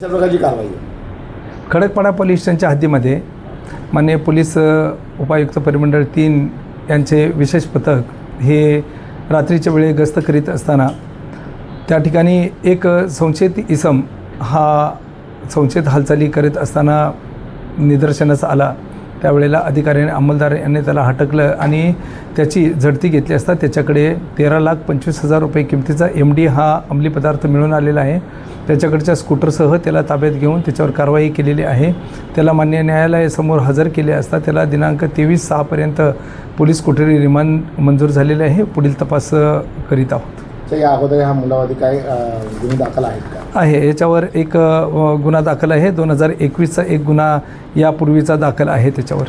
अशा प्रकारची कारवाई आहे। खडकपाडा पोलीस स्टेशनच्या हद्दीमध्ये माननीय पोलीस उपायुक्त परिमंडळ 3 यांचे विशेष पथक हे रात्रीच्या वेळी गस्त करीत असताना त्या ठिकाणी एक संशयित इसम हा संशयित हालचाली करीत असताना निदर्शनास आला। त्यावेळेला अधिकाऱ्याने अंमलदार यांनी त्याला हटकलं आणि त्याची झडती घेतली असता त्याच्याकडे 13,25,000 रुपये किमतीचा MD हा अंमली पदार्थ मिळून आलेला आहे। त्याच्याकडच्या स्कूटरसह त्याला ताब्यात घेऊन त्याच्यावर कारवाई केलेली आहे। त्याला मान्य न्यायालयासमोर हजर केले असता त्याला दिनांक 23/6 पर्यंत पोलीस कोठडी रिमांड मंजूर झालेले आहे। पुढील तपास करीत आहोत। या अगोदर हा मुलावरती काय गुन्हे दाखल आहेत का? आहे, याच्यावर एक गुन्हा दाखल आहे। 2021चा एक गुन्हा यापूर्वीचा दाखल आहे त्याच्यावर।